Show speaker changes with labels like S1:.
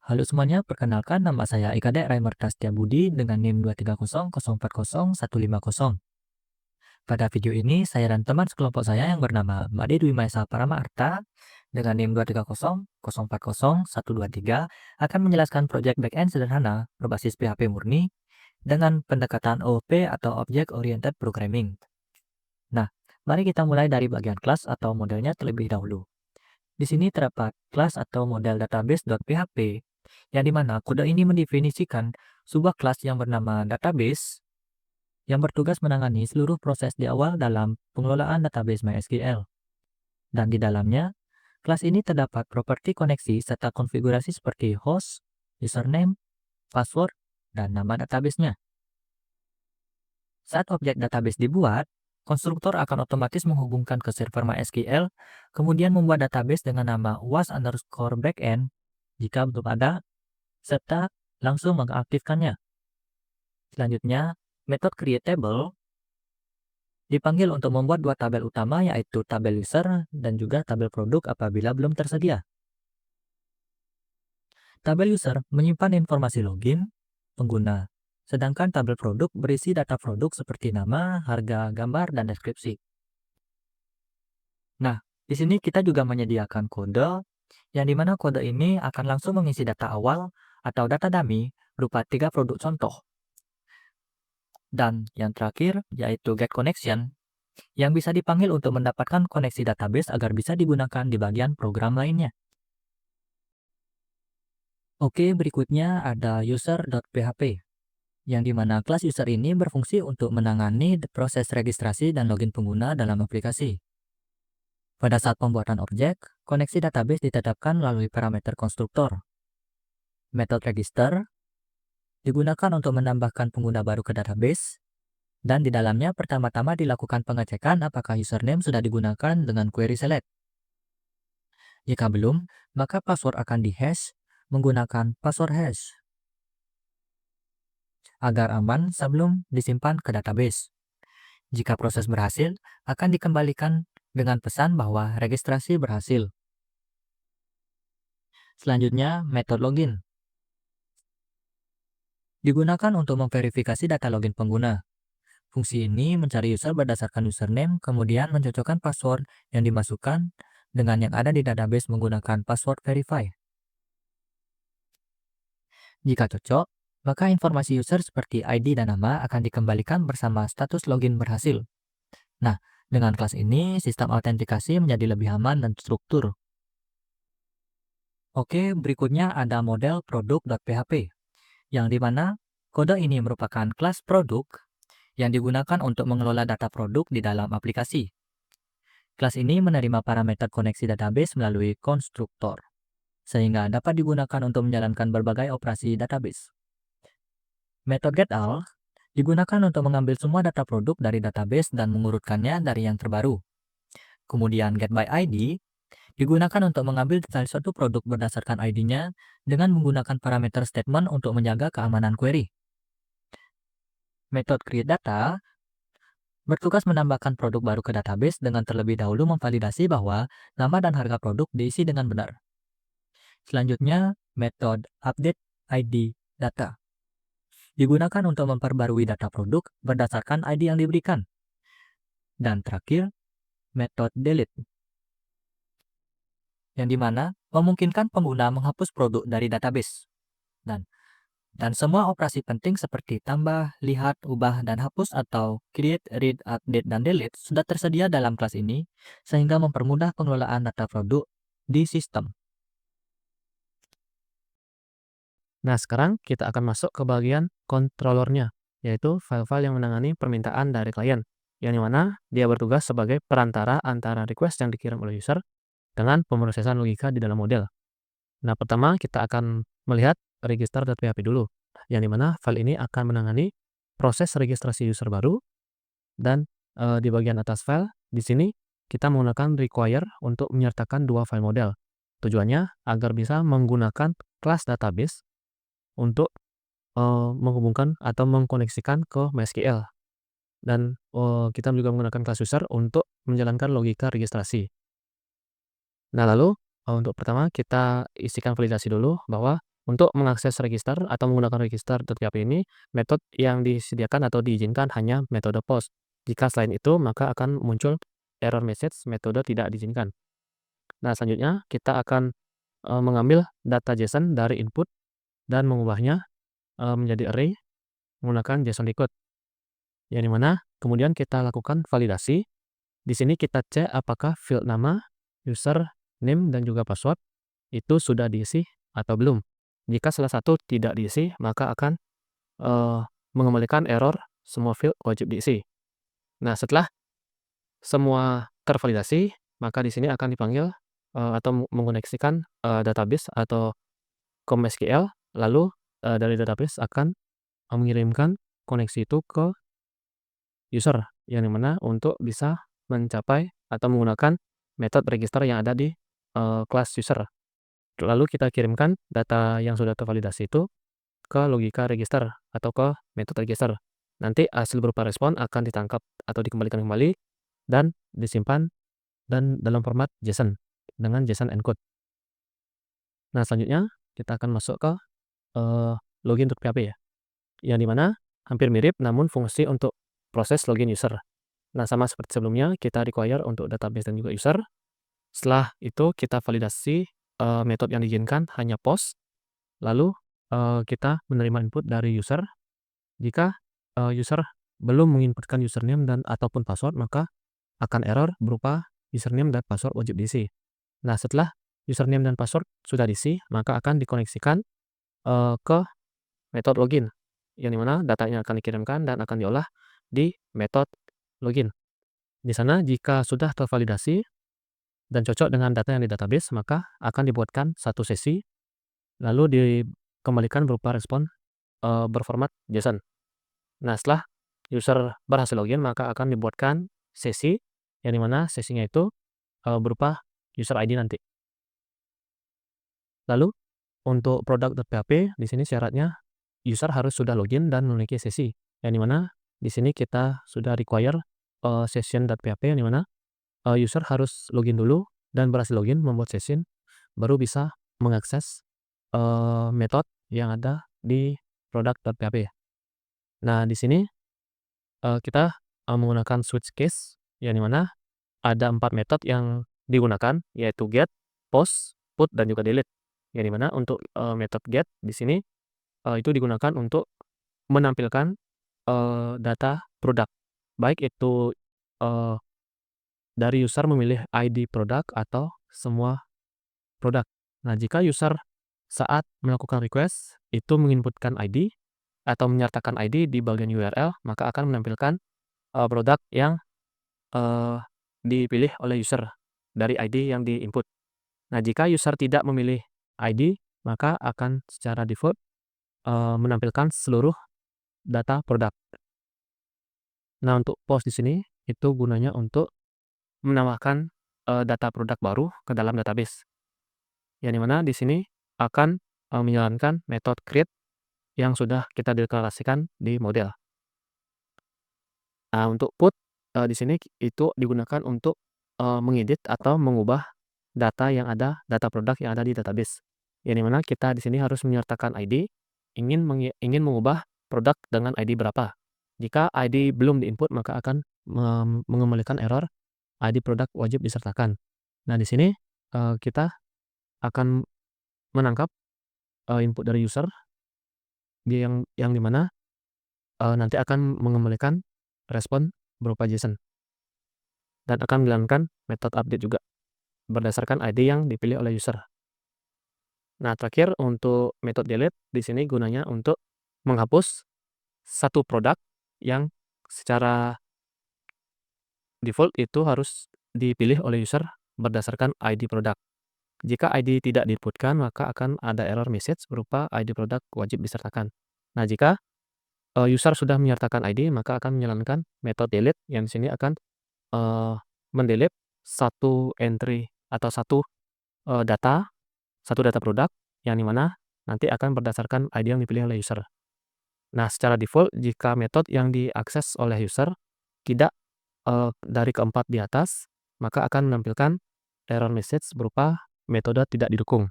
S1: Halo semuanya, perkenalkan nama saya Ikadek Raimerta Setiabudi dengan NIM 230040150. Pada video ini, saya dan teman sekelompok saya yang bernama Made Dwi Maesa Parama Arta dengan NIM 230040123 akan menjelaskan proyek backend sederhana berbasis PHP murni dengan pendekatan OOP atau Object Oriented Programming. Nah, mari kita mulai dari bagian kelas atau modelnya terlebih dahulu. Di sini terdapat kelas atau model database.php, yang dimana kode ini mendefinisikan sebuah kelas yang bernama database yang bertugas menangani seluruh proses di awal dalam pengelolaan database MySQL. Dan di dalamnya, kelas ini terdapat properti koneksi serta konfigurasi seperti host, username, password, dan nama database-nya. Saat objek database dibuat, konstruktor akan otomatis menghubungkan ke server MySQL, kemudian membuat database dengan nama was_backend jika belum ada, serta langsung mengaktifkannya. Selanjutnya, metode createTable dipanggil untuk membuat dua tabel utama, yaitu tabel user dan juga tabel produk apabila belum tersedia. Tabel user menyimpan informasi login pengguna, sedangkan tabel produk berisi data produk seperti nama, harga, gambar, dan deskripsi. Nah, di sini kita juga menyediakan kode, yang dimana kode ini akan langsung mengisi data awal atau data dummy berupa 3 produk contoh. Dan yang terakhir, yaitu getConnection, yang bisa dipanggil untuk mendapatkan koneksi database agar bisa digunakan di bagian program lainnya. Oke, berikutnya ada user.php, yang dimana kelas user ini berfungsi untuk menangani proses registrasi dan login pengguna dalam aplikasi. Pada saat pembuatan objek, koneksi database ditetapkan melalui parameter konstruktor. Metode register digunakan untuk menambahkan pengguna baru ke database, dan di dalamnya pertama-tama dilakukan pengecekan apakah username sudah digunakan dengan query select. Jika belum, maka password akan dihash menggunakan password hash agar aman sebelum disimpan ke database. Jika proses berhasil, akan dikembalikan dengan pesan bahwa registrasi berhasil. Selanjutnya, metode login digunakan untuk memverifikasi data login pengguna. Fungsi ini mencari user berdasarkan username, kemudian mencocokkan password yang dimasukkan dengan yang ada di database menggunakan password verify. Jika cocok, maka informasi user seperti ID dan nama akan dikembalikan bersama status login berhasil. Nah, dengan kelas ini, sistem autentikasi menjadi lebih aman dan struktur. Oke, berikutnya ada model produk.php, yang dimana kode ini merupakan kelas produk yang digunakan untuk mengelola data produk di dalam aplikasi. Kelas ini menerima parameter koneksi database melalui konstruktor, sehingga dapat digunakan untuk menjalankan berbagai operasi database. Metode getAll digunakan untuk mengambil semua data produk dari database dan mengurutkannya dari yang terbaru. Kemudian getById digunakan untuk mengambil detail suatu produk berdasarkan ID-nya dengan menggunakan parameter statement untuk menjaga keamanan query. Metode createData bertugas menambahkan produk baru ke database dengan terlebih dahulu memvalidasi bahwa nama dan harga produk diisi dengan benar. Selanjutnya, metode updateIdData digunakan untuk memperbarui data produk berdasarkan ID yang diberikan. Dan terakhir, metode delete, yang dimana memungkinkan pengguna menghapus produk dari database. Dan semua operasi penting seperti tambah, lihat, ubah, dan hapus atau create, read, update, dan delete sudah tersedia dalam kelas ini, sehingga mempermudah pengelolaan data produk di sistem.
S2: Nah, sekarang kita akan masuk ke bagian controllernya, yaitu file-file yang menangani permintaan dari klien, yang dimana dia bertugas sebagai perantara antara request yang dikirim oleh user dengan pemrosesan logika di dalam model. Nah, pertama kita akan melihat register.php dulu, yang dimana file ini akan menangani proses registrasi user baru, dan di bagian atas file, di sini kita menggunakan require untuk menyertakan dua file model. Tujuannya agar bisa menggunakan kelas database untuk menghubungkan atau mengkoneksikan ke MySQL. Dan kita juga menggunakan kelas user untuk menjalankan logika registrasi. Nah, lalu untuk pertama kita isikan validasi dulu bahwa Untuk mengakses register atau menggunakan register.php ini, metode yang disediakan atau diizinkan hanya metode post. Jika selain itu, maka akan muncul error message metode tidak diizinkan. Nah, selanjutnya kita akan mengambil data JSON dari input dan mengubahnya menjadi array menggunakan JSON decode. Yang dimana kemudian kita lakukan validasi. Di sini kita cek apakah field nama, user, name, dan juga password itu sudah diisi atau belum. Jika salah satu tidak diisi, maka akan mengembalikan error semua field wajib diisi. Nah, setelah semua tervalidasi, maka di sini akan dipanggil atau mengoneksikan database atau ke MySQL, lalu dari database akan mengirimkan koneksi itu ke user, yang dimana untuk bisa mencapai atau menggunakan metode register yang ada di kelas user. Lalu kita kirimkan data yang sudah tervalidasi itu ke logika register atau ke metode register. Nanti hasil berupa respon akan ditangkap atau dikembalikan kembali dan disimpan dan dalam format JSON dengan JSON encode. Nah, selanjutnya kita akan masuk ke login.php ya, yang dimana hampir mirip namun fungsi untuk proses login user. Nah, sama seperti sebelumnya, kita require untuk database dan juga user. Setelah itu kita validasi metode yang diizinkan hanya post, lalu kita menerima input dari user. Jika user belum menginputkan username dan ataupun password, maka akan error berupa username dan password wajib diisi. Nah, setelah username dan password sudah diisi, maka akan dikoneksikan ke metode login, yang dimana datanya akan dikirimkan dan akan diolah di metode login. Di sana jika sudah tervalidasi dan cocok dengan data yang di database, maka akan dibuatkan satu sesi, lalu dikembalikan berupa respon berformat JSON. Nah, setelah user berhasil login, maka akan dibuatkan sesi, yang dimana sesinya itu berupa user ID nanti. Lalu, untuk product.php, di sini syaratnya user harus sudah login dan memiliki sesi, yang dimana di sini kita sudah require session.php, yang dimana user harus login dulu dan berhasil login membuat session, baru bisa mengakses metode yang ada di product.php. Nah, di sini kita menggunakan switch case, yang dimana ada 4 metode yang digunakan, yaitu get, post, put, dan juga delete. Yang dimana untuk metode get di sini itu digunakan untuk menampilkan data produk, baik itu dari user memilih ID produk atau semua produk. Nah, jika user saat melakukan request itu menginputkan ID atau menyertakan ID di bagian URL, maka akan menampilkan produk yang dipilih oleh user dari ID yang diinput. Nah, jika user tidak memilih ID, maka akan secara default menampilkan seluruh data produk. Nah, untuk post di sini itu gunanya untuk menambahkan data produk baru ke dalam database, yang dimana di sini akan menjalankan metode create yang sudah kita deklarasikan di model. Nah, untuk put di sini itu digunakan untuk mengedit atau mengubah data produk yang ada di database, yang dimana kita di sini harus menyertakan ID, ingin mengubah produk dengan ID berapa. Jika ID belum diinput, maka akan mengembalikan error ID produk wajib disertakan. Nah, di sini kita akan menangkap input dari user yang dimana nanti akan mengembalikan respon berupa JSON dan akan menjalankan metode update juga berdasarkan ID yang dipilih oleh user. Nah, terakhir untuk metode delete di sini gunanya untuk menghapus satu produk yang secara default itu harus dipilih oleh user berdasarkan ID produk. Jika ID tidak diinputkan, maka akan ada error message berupa ID produk wajib disertakan. Nah, jika user sudah menyertakan ID, maka akan menjalankan metode delete yang di sini akan mendelete satu entry atau satu data produk, yang dimana nanti akan berdasarkan ID yang dipilih oleh user. Nah, secara default jika metode yang diakses oleh user tidak dari keempat di atas, maka akan menampilkan error message berupa metode tidak didukung.